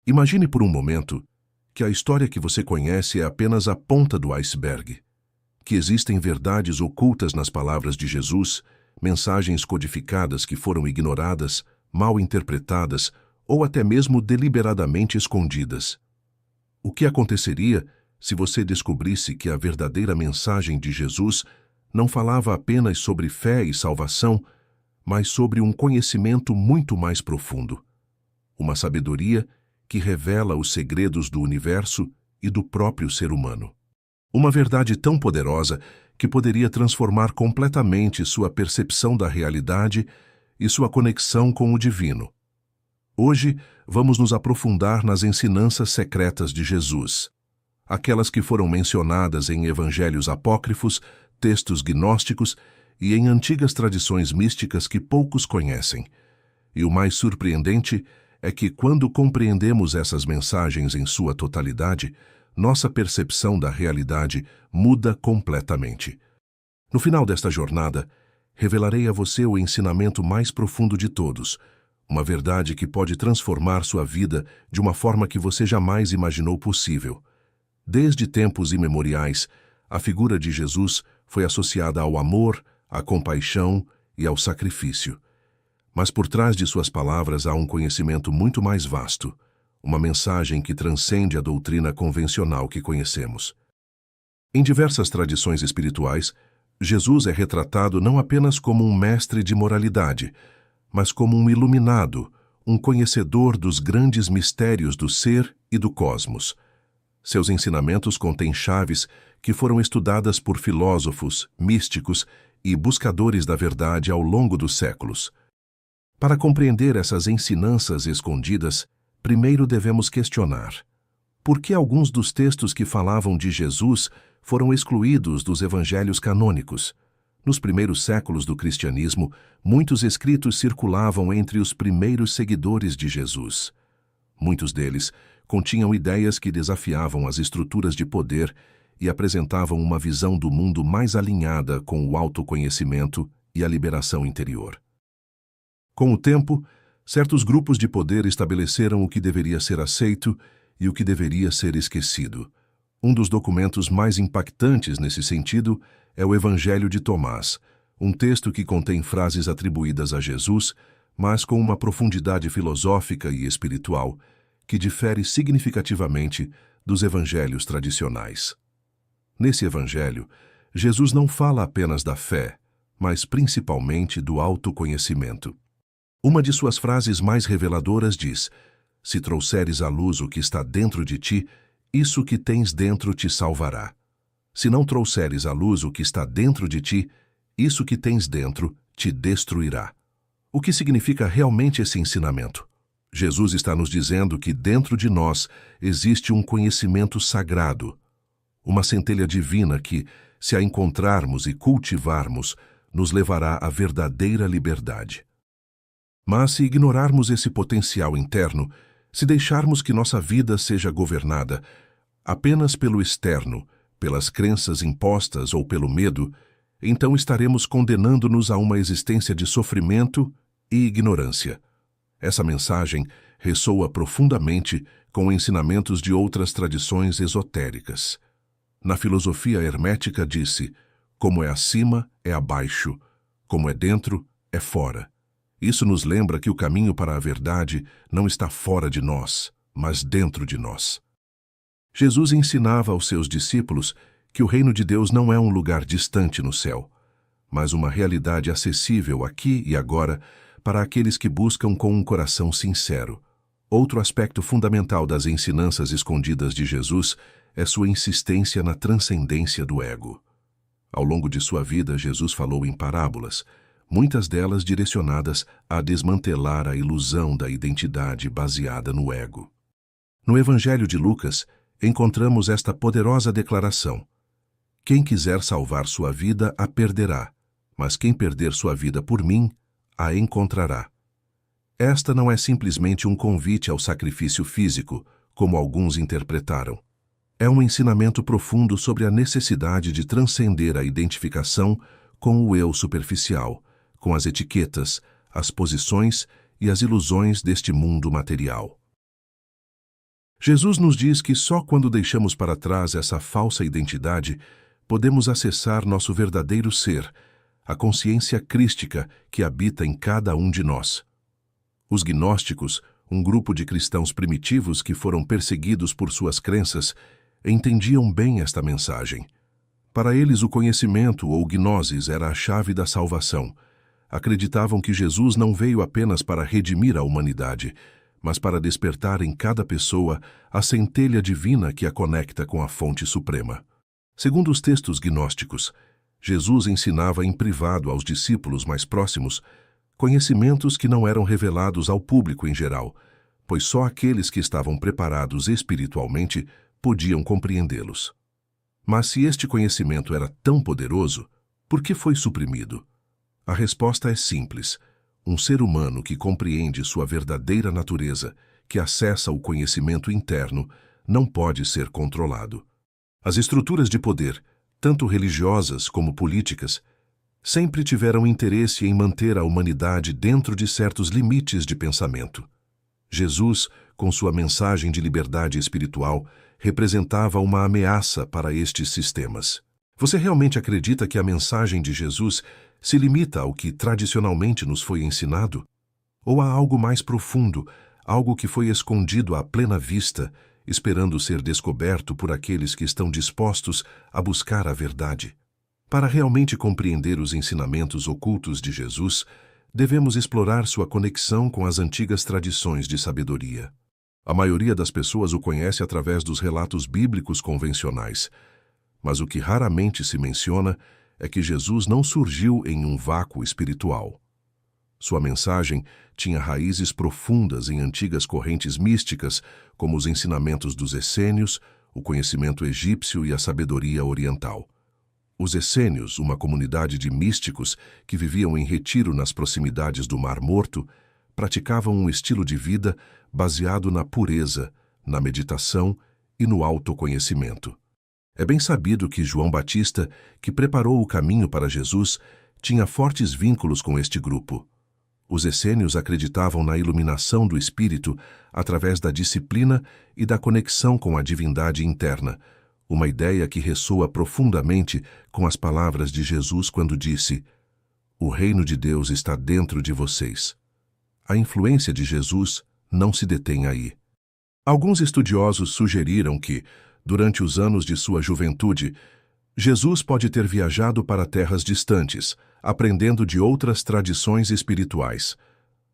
Imagine por um momento que a história que você conhece é apenas a ponta do iceberg, que existem verdades ocultas nas palavras de Jesus, mensagens codificadas que foram ignoradas, mal interpretadas ou até mesmo deliberadamente escondidas. O que aconteceria se você descobrisse que a verdadeira mensagem de Jesus não falava apenas sobre fé e salvação, mas sobre um conhecimento muito mais profundo, uma sabedoria que revela os segredos do universo e do próprio ser humano? Uma verdade tão poderosa que poderia transformar completamente sua percepção da realidade e sua conexão com o divino. Hoje, vamos nos aprofundar nas ensinanças secretas de Jesus, aquelas que foram mencionadas em evangelhos apócrifos, textos gnósticos e em antigas tradições místicas que poucos conhecem. E o mais surpreendente é que, quando compreendemos essas mensagens em sua totalidade, nossa percepção da realidade muda completamente. No final desta jornada, revelarei a você o ensinamento mais profundo de todos, uma verdade que pode transformar sua vida de uma forma que você jamais imaginou possível. Desde tempos imemoriais, a figura de Jesus foi associada ao amor, à compaixão e ao sacrifício. Mas por trás de suas palavras há um conhecimento muito mais vasto, uma mensagem que transcende a doutrina convencional que conhecemos. Em diversas tradições espirituais, Jesus é retratado não apenas como um mestre de moralidade, mas como um iluminado, um conhecedor dos grandes mistérios do ser e do cosmos. Seus ensinamentos contêm chaves que foram estudadas por filósofos, místicos e buscadores da verdade ao longo dos séculos. Para compreender essas ensinanças escondidas, primeiro devemos questionar: por que alguns dos textos que falavam de Jesus foram excluídos dos evangelhos canônicos? Nos primeiros séculos do cristianismo, muitos escritos circulavam entre os primeiros seguidores de Jesus. Muitos deles continham ideias que desafiavam as estruturas de poder e apresentavam uma visão do mundo mais alinhada com o autoconhecimento e a liberação interior. Com o tempo, certos grupos de poder estabeleceram o que deveria ser aceito e o que deveria ser esquecido. Um dos documentos mais impactantes nesse sentido é o Evangelho de Tomás, um texto que contém frases atribuídas a Jesus, mas com uma profundidade filosófica e espiritual que difere significativamente dos evangelhos tradicionais. Nesse evangelho, Jesus não fala apenas da fé, mas principalmente do autoconhecimento. Uma de suas frases mais reveladoras diz: "Se trouxeres à luz o que está dentro de ti, isso que tens dentro te salvará. Se não trouxeres à luz o que está dentro de ti, isso que tens dentro te destruirá." O que significa realmente esse ensinamento? Jesus está nos dizendo que dentro de nós existe um conhecimento sagrado, uma centelha divina que, se a encontrarmos e cultivarmos, nos levará à verdadeira liberdade. Mas se ignorarmos esse potencial interno, se deixarmos que nossa vida seja governada apenas pelo externo, pelas crenças impostas ou pelo medo, então estaremos condenando-nos a uma existência de sofrimento e ignorância. Essa mensagem ressoa profundamente com ensinamentos de outras tradições esotéricas. Na filosofia hermética disse: como é acima, é abaixo, como é dentro, é fora. Isso nos lembra que o caminho para a verdade não está fora de nós, mas dentro de nós. Jesus ensinava aos seus discípulos que o reino de Deus não é um lugar distante no céu, mas uma realidade acessível aqui e agora para aqueles que buscam com um coração sincero. Outro aspecto fundamental das ensinanças escondidas de Jesus é sua insistência na transcendência do ego. Ao longo de sua vida, Jesus falou em parábolas, muitas delas direcionadas a desmantelar a ilusão da identidade baseada no ego. No Evangelho de Lucas, encontramos esta poderosa declaração: "Quem quiser salvar sua vida, a perderá, mas quem perder sua vida por mim, a encontrará." Esta não é simplesmente um convite ao sacrifício físico, como alguns interpretaram. É um ensinamento profundo sobre a necessidade de transcender a identificação com o eu superficial, com as etiquetas, as posições e as ilusões deste mundo material. Jesus nos diz que só quando deixamos para trás essa falsa identidade podemos acessar nosso verdadeiro ser, a consciência crística que habita em cada um de nós. Os gnósticos, um grupo de cristãos primitivos que foram perseguidos por suas crenças, entendiam bem esta mensagem. Para eles, o conhecimento ou gnosis era a chave da salvação. Acreditavam que Jesus não veio apenas para redimir a humanidade, mas para despertar em cada pessoa a centelha divina que a conecta com a fonte suprema. Segundo os textos gnósticos, Jesus ensinava em privado aos discípulos mais próximos conhecimentos que não eram revelados ao público em geral, pois só aqueles que estavam preparados espiritualmente podiam compreendê-los. Mas se este conhecimento era tão poderoso, por que foi suprimido? A resposta é simples. Um ser humano que compreende sua verdadeira natureza, que acessa o conhecimento interno, não pode ser controlado. As estruturas de poder, tanto religiosas como políticas, sempre tiveram interesse em manter a humanidade dentro de certos limites de pensamento. Jesus, com sua mensagem de liberdade espiritual, representava uma ameaça para estes sistemas. Você realmente acredita que a mensagem de Jesus se limita ao que tradicionalmente nos foi ensinado? Ou há algo mais profundo, algo que foi escondido à plena vista, esperando ser descoberto por aqueles que estão dispostos a buscar a verdade? Para realmente compreender os ensinamentos ocultos de Jesus, devemos explorar sua conexão com as antigas tradições de sabedoria. A maioria das pessoas o conhece através dos relatos bíblicos convencionais, mas o que raramente se menciona é que Jesus não surgiu em um vácuo espiritual. Sua mensagem tinha raízes profundas em antigas correntes místicas, como os ensinamentos dos essênios, o conhecimento egípcio e a sabedoria oriental. Os essênios, uma comunidade de místicos que viviam em retiro nas proximidades do Mar Morto, praticavam um estilo de vida baseado na pureza, na meditação e no autoconhecimento. É bem sabido que João Batista, que preparou o caminho para Jesus, tinha fortes vínculos com este grupo. Os essênios acreditavam na iluminação do espírito através da disciplina e da conexão com a divindade interna, uma ideia que ressoa profundamente com as palavras de Jesus quando disse: "O reino de Deus está dentro de vocês." A influência de Jesus não se detém aí. Alguns estudiosos sugeriram que, durante os anos de sua juventude, Jesus pode ter viajado para terras distantes, aprendendo de outras tradições espirituais.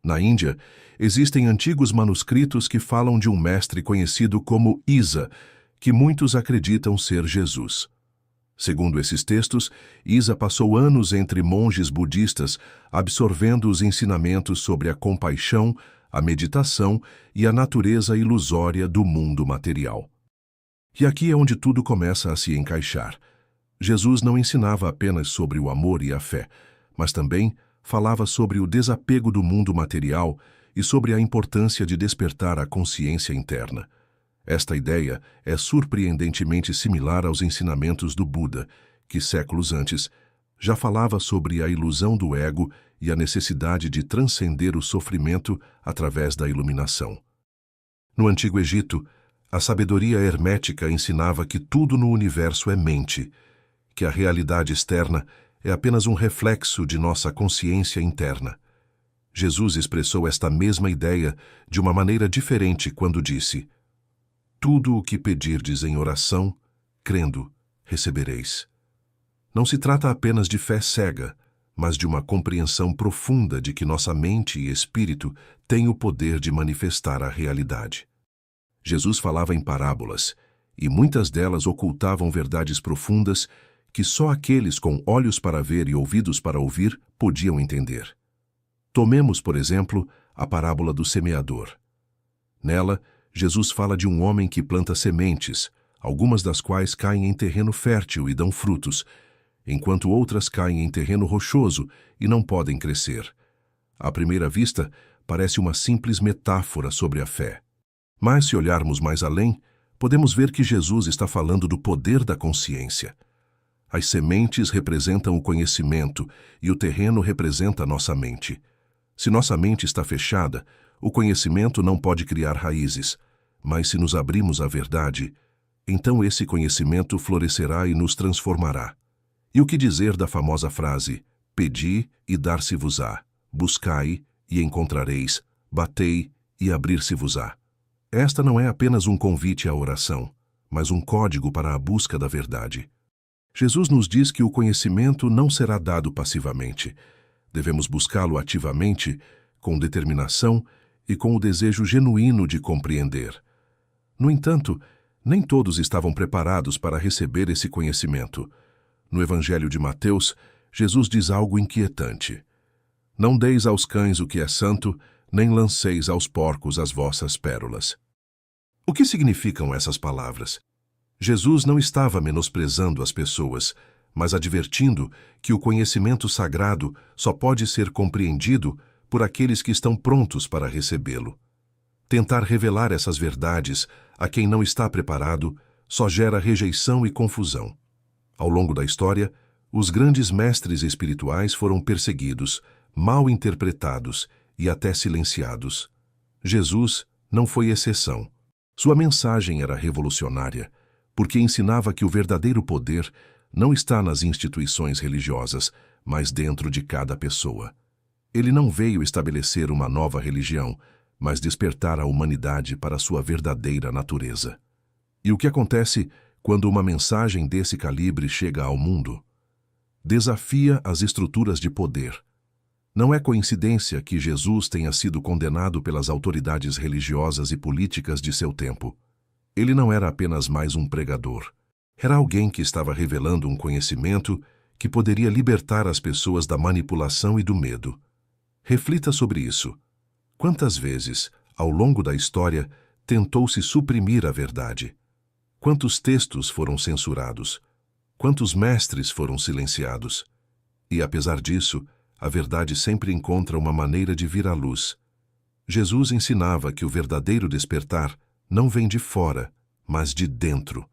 Na Índia, existem antigos manuscritos que falam de um mestre conhecido como Isa, que muitos acreditam ser Jesus. Segundo esses textos, Isa passou anos entre monges budistas, absorvendo os ensinamentos sobre a compaixão, a meditação e a natureza ilusória do mundo material. E aqui é onde tudo começa a se encaixar. Jesus não ensinava apenas sobre o amor e a fé, mas também falava sobre o desapego do mundo material e sobre a importância de despertar a consciência interna. Esta ideia é surpreendentemente similar aos ensinamentos do Buda, que séculos antes já falava sobre a ilusão do ego e a necessidade de transcender o sofrimento através da iluminação. No Antigo Egito, a sabedoria hermética ensinava que tudo no universo é mente, que a realidade externa é apenas um reflexo de nossa consciência interna. Jesus expressou esta mesma ideia de uma maneira diferente quando disse: "Tudo o que pedirdes em oração, crendo, recebereis." Não se trata apenas de fé cega, mas de uma compreensão profunda de que nossa mente e espírito têm o poder de manifestar a realidade. Jesus falava em parábolas, e muitas delas ocultavam verdades profundas que só aqueles com olhos para ver e ouvidos para ouvir podiam entender. Tomemos, por exemplo, a parábola do semeador. Nela, Jesus fala de um homem que planta sementes, algumas das quais caem em terreno fértil e dão frutos, enquanto outras caem em terreno rochoso e não podem crescer. À primeira vista, parece uma simples metáfora sobre a fé. Mas, se olharmos mais além, podemos ver que Jesus está falando do poder da consciência. As sementes representam o conhecimento e o terreno representa nossa mente. Se nossa mente está fechada, o conhecimento não pode criar raízes, mas se nos abrimos à verdade, então esse conhecimento florescerá e nos transformará. E o que dizer da famosa frase: pedi e dar-se-vos-á, buscai e encontrareis, batei e abrir-se-vos-á? Esta não é apenas um convite à oração, mas um código para a busca da verdade. Jesus nos diz que o conhecimento não será dado passivamente. Devemos buscá-lo ativamente, com determinação e com o desejo genuíno de compreender. No entanto, nem todos estavam preparados para receber esse conhecimento. No Evangelho de Mateus, Jesus diz algo inquietante: não deis aos cães o que é santo, nem lanceis aos porcos as vossas pérolas. O que significam essas palavras? Jesus não estava menosprezando as pessoas, mas advertindo que o conhecimento sagrado só pode ser compreendido por aqueles que estão prontos para recebê-lo. Tentar revelar essas verdades a quem não está preparado só gera rejeição e confusão. Ao longo da história, os grandes mestres espirituais foram perseguidos, mal interpretados e até silenciados. Jesus não foi exceção. Sua mensagem era revolucionária, porque ensinava que o verdadeiro poder não está nas instituições religiosas, mas dentro de cada pessoa. Ele não veio estabelecer uma nova religião, mas despertar a humanidade para sua verdadeira natureza. E o que acontece quando uma mensagem desse calibre chega ao mundo? Desafia as estruturas de poder. Não é coincidência que Jesus tenha sido condenado pelas autoridades religiosas e políticas de seu tempo. Ele não era apenas mais um pregador. Era alguém que estava revelando um conhecimento que poderia libertar as pessoas da manipulação e do medo. Reflita sobre isso. Quantas vezes, ao longo da história, tentou-se suprimir a verdade? Quantos textos foram censurados? Quantos mestres foram silenciados? E, apesar disso, a verdade sempre encontra uma maneira de vir à luz. Jesus ensinava que o verdadeiro despertar não vem de fora, mas de dentro.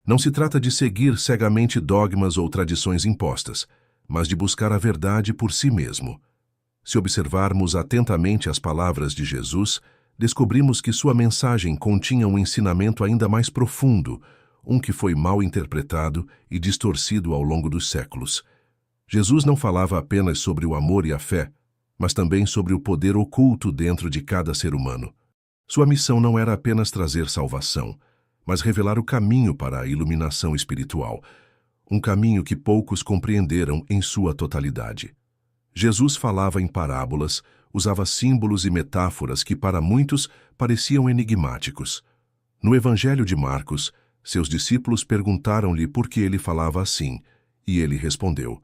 Não se trata de seguir cegamente dogmas ou tradições impostas, mas de buscar a verdade por si mesmo. Se observarmos atentamente as palavras de Jesus, descobrimos que sua mensagem continha um ensinamento ainda mais profundo, um que foi mal interpretado e distorcido ao longo dos séculos. Jesus não falava apenas sobre o amor e a fé, mas também sobre o poder oculto dentro de cada ser humano. Sua missão não era apenas trazer salvação, mas revelar o caminho para a iluminação espiritual, um caminho que poucos compreenderam em sua totalidade. Jesus falava em parábolas, usava símbolos e metáforas que para muitos pareciam enigmáticos. No Evangelho de Marcos, seus discípulos perguntaram-lhe por que ele falava assim, e ele respondeu: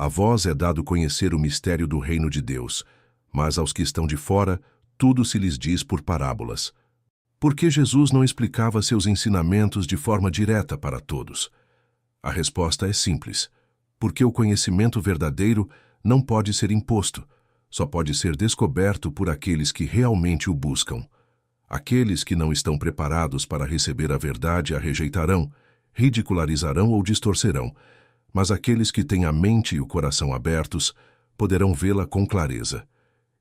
a vós é dado conhecer o mistério do reino de Deus, mas aos que estão de fora, tudo se lhes diz por parábolas. Por que Jesus não explicava seus ensinamentos de forma direta para todos? A resposta é simples: porque o conhecimento verdadeiro não pode ser imposto, só pode ser descoberto por aqueles que realmente o buscam. Aqueles que não estão preparados para receber a verdade a rejeitarão, ridicularizarão ou distorcerão, mas aqueles que têm a mente e o coração abertos poderão vê-la com clareza.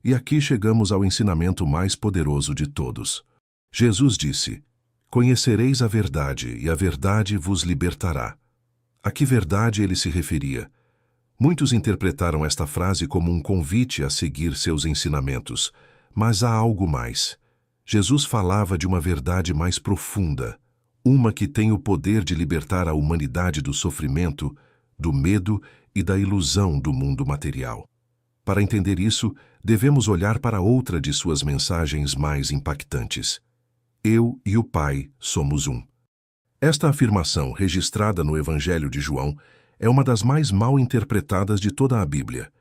E aqui chegamos ao ensinamento mais poderoso de todos. Jesus disse: conhecereis a verdade, e a verdade vos libertará. A que verdade ele se referia? Muitos interpretaram esta frase como um convite a seguir seus ensinamentos, mas há algo mais. Jesus falava de uma verdade mais profunda, uma que tem o poder de libertar a humanidade do sofrimento, do medo e da ilusão do mundo material. Para entender isso, devemos olhar para outra de suas mensagens mais impactantes. Eu e o Pai somos um. Esta afirmação, registrada no Evangelho de João, é uma das mais mal interpretadas de toda a Bíblia.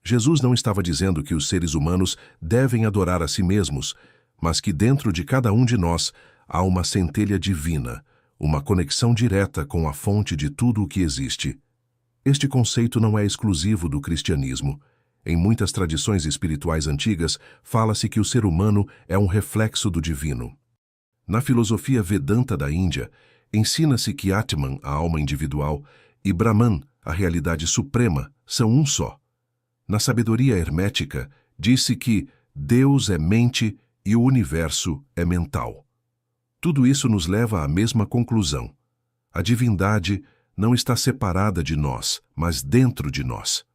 Jesus não estava dizendo que os seres humanos devem adorar a si mesmos, mas que dentro de cada um de nós há uma centelha divina, uma conexão direta com a fonte de tudo o que existe. Este conceito não é exclusivo do cristianismo. Em muitas tradições espirituais antigas, fala-se que o ser humano é um reflexo do divino. Na filosofia Vedanta da Índia, ensina-se que Atman, a alma individual, e Brahman, a realidade suprema, são um só. Na sabedoria hermética, disse que Deus é mente e o universo é mental. Tudo isso nos leva à mesma conclusão. A divindade não está separada de nós, mas dentro de nós.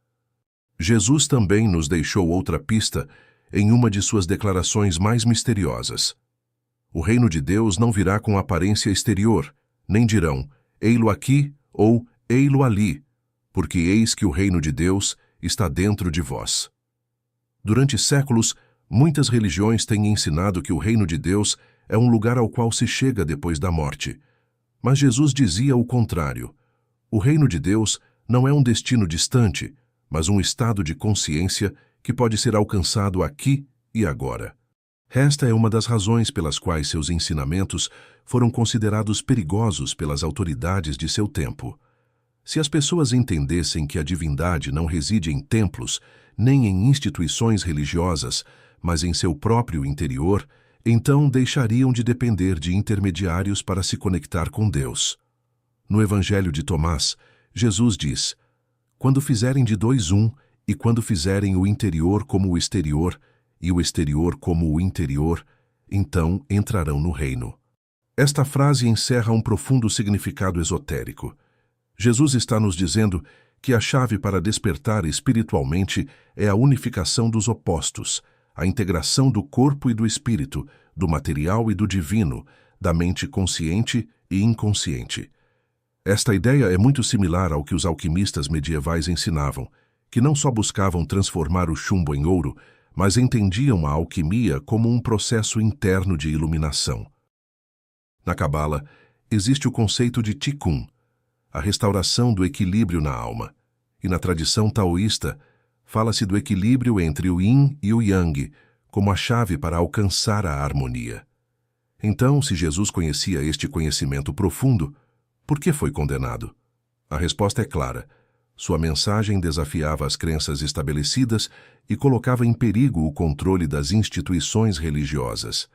Jesus também nos deixou outra pista em uma de suas declarações mais misteriosas. O reino de Deus não virá com aparência exterior, nem dirão, ei-lo aqui ou ei-lo ali, porque eis que o reino de Deus está dentro de vós. Durante séculos, muitas religiões têm ensinado que o reino de Deus é um lugar ao qual se chega depois da morte. Mas Jesus dizia o contrário. O reino de Deus não é um destino distante, mas um estado de consciência que pode ser alcançado aqui e agora. Esta é uma das razões pelas quais seus ensinamentos foram considerados perigosos pelas autoridades de seu tempo. Se as pessoas entendessem que a divindade não reside em templos, nem em instituições religiosas, mas em seu próprio interior, então deixariam de depender de intermediários para se conectar com Deus. No Evangelho de Tomás, Jesus diz, quando fizerem de dois um, e quando fizerem o interior como o exterior, e o exterior como o interior, então entrarão no reino. Esta frase encerra um profundo significado esotérico. Jesus está nos dizendo que a chave para despertar espiritualmente é a unificação dos opostos, a integração do corpo e do espírito, do material e do divino, da mente consciente e inconsciente. Esta ideia é muito similar ao que os alquimistas medievais ensinavam, que não só buscavam transformar o chumbo em ouro, mas entendiam a alquimia como um processo interno de iluminação. Na Cabala, existe o conceito de Tikkun, a restauração do equilíbrio na alma, e na tradição taoísta, fala-se do equilíbrio entre o Yin e o Yang, como a chave para alcançar a harmonia. Então, se Jesus conhecia este conhecimento profundo, por que foi condenado? A resposta é clara. Sua mensagem desafiava as crenças estabelecidas e colocava em perigo o controle das instituições religiosas.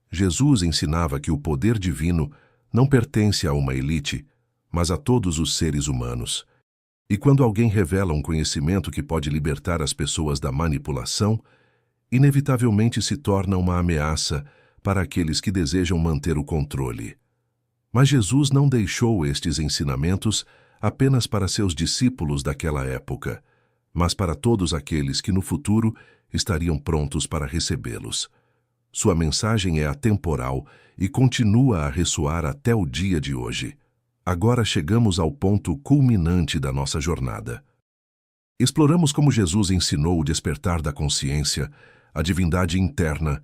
Jesus ensinava que o poder divino não pertence a uma elite, mas a todos os seres humanos. E quando alguém revela um conhecimento que pode libertar as pessoas da manipulação, inevitavelmente se torna uma ameaça para aqueles que desejam manter o controle. Mas Jesus não deixou estes ensinamentos apenas para seus discípulos daquela época, mas para todos aqueles que no futuro estariam prontos para recebê-los. Sua mensagem é atemporal e continua a ressoar até o dia de hoje. Agora chegamos ao ponto culminante da nossa jornada. Exploramos como Jesus ensinou o despertar da consciência, a divindade interna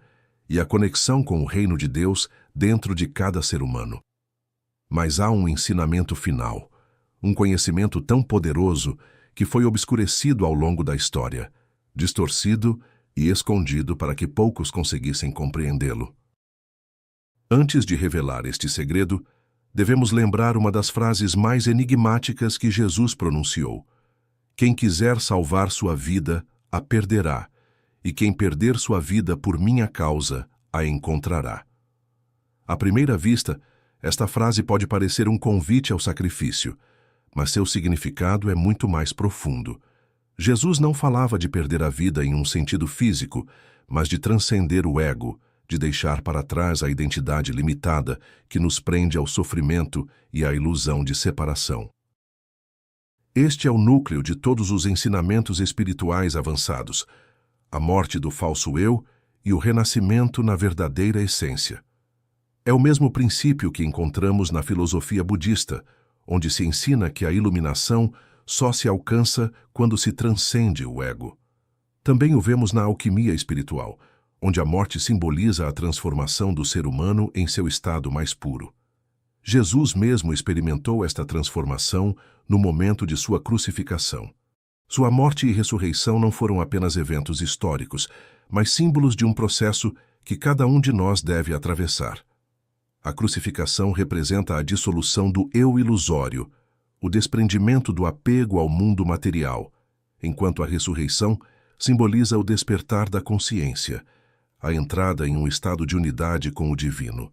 e a conexão com o reino de Deus dentro de cada ser humano. Mas há um ensinamento final, um conhecimento tão poderoso que foi obscurecido ao longo da história, distorcido e escondido para que poucos conseguissem compreendê-lo. Antes de revelar este segredo, devemos lembrar uma das frases mais enigmáticas que Jesus pronunciou. Quem quiser salvar sua vida, a perderá, e quem perder sua vida por minha causa, a encontrará. À primeira vista, esta frase pode parecer um convite ao sacrifício, mas seu significado é muito mais profundo. Jesus não falava de perder a vida em um sentido físico, mas de transcender o ego, de deixar para trás a identidade limitada que nos prende ao sofrimento e à ilusão de separação. Este é o núcleo de todos os ensinamentos espirituais avançados, a morte do falso eu e o renascimento na verdadeira essência. É o mesmo princípio que encontramos na filosofia budista, onde se ensina que a iluminação só se alcança quando se transcende o ego. Também o vemos na alquimia espiritual, onde a morte simboliza a transformação do ser humano em seu estado mais puro. Jesus mesmo experimentou esta transformação no momento de sua crucificação. Sua morte e ressurreição não foram apenas eventos históricos, mas símbolos de um processo que cada um de nós deve atravessar. A crucificação representa a dissolução do eu ilusório, o desprendimento do apego ao mundo material, enquanto a ressurreição simboliza o despertar da consciência, a entrada em um estado de unidade com o divino.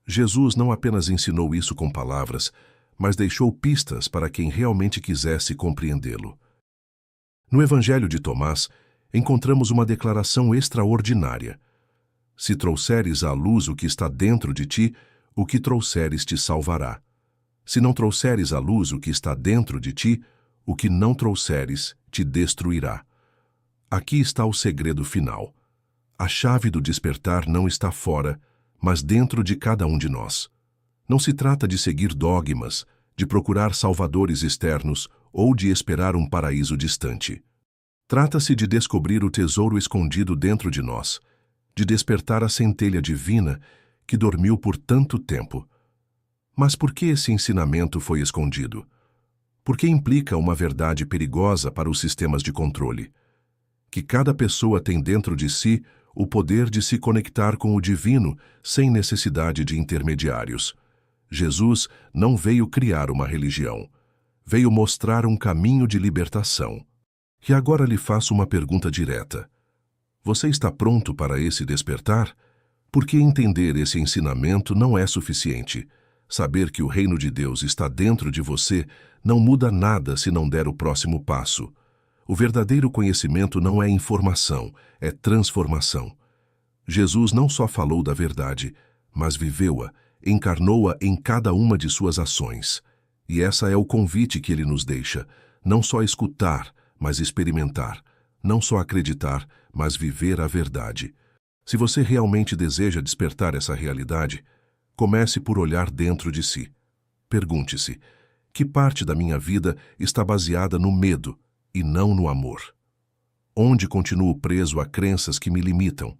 Jesus não apenas ensinou isso com palavras, mas deixou pistas para quem realmente quisesse compreendê-lo. No Evangelho de Tomás, encontramos uma declaração extraordinária. Se trouxeres à luz o que está dentro de ti, o que trouxeres te salvará. Se não trouxeres à luz o que está dentro de ti, o que não trouxeres te destruirá. Aqui está o segredo final. A chave do despertar não está fora, mas dentro de cada um de nós. Não se trata de seguir dogmas, de procurar salvadores externos ou de esperar um paraíso distante. Trata-se de descobrir o tesouro escondido dentro de nós, de despertar a centelha divina que dormiu por tanto tempo. Mas por que esse ensinamento foi escondido? Porque implica uma verdade perigosa para os sistemas de controle. Que cada pessoa tem dentro de si o poder de se conectar com o divino sem necessidade de intermediários. Jesus não veio criar uma religião. Veio mostrar um caminho de libertação. E agora lhe faço uma pergunta direta. Você está pronto para esse despertar? Porque entender esse ensinamento não é suficiente. Saber que o reino de Deus está dentro de você não muda nada se não der o próximo passo. O verdadeiro conhecimento não é informação, é transformação. Jesus não só falou da verdade, mas viveu-a, encarnou-a em cada uma de suas ações. E essa é o convite que ele nos deixa, não só escutar, mas experimentar, não só acreditar, mas viver a verdade. Se você realmente deseja despertar essa realidade, comece por olhar dentro de si. Pergunte-se, que parte da minha vida está baseada no medo e não no amor? Onde continuo preso a crenças que me limitam?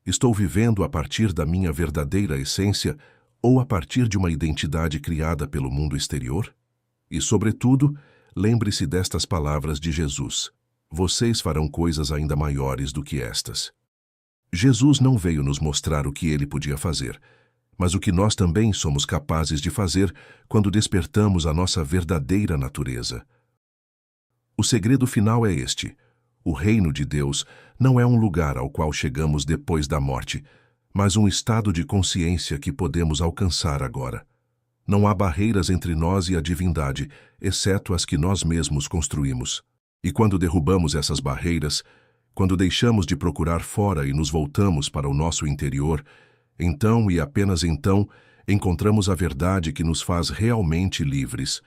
Estou vivendo a partir da minha verdadeira essência ou a partir de uma identidade criada pelo mundo exterior? E, sobretudo, lembre-se destas palavras de Jesus. Vocês farão coisas ainda maiores do que estas. Jesus não veio nos mostrar o que ele podia fazer, mas o que nós também somos capazes de fazer quando despertamos a nossa verdadeira natureza. O segredo final é este. O reino de Deus não é um lugar ao qual chegamos depois da morte, mas um estado de consciência que podemos alcançar agora. Não há barreiras entre nós e a divindade, exceto as que nós mesmos construímos. E quando derrubamos essas barreiras, quando deixamos de procurar fora e nos voltamos para o nosso interior, então e apenas então encontramos a verdade que nos faz realmente livres.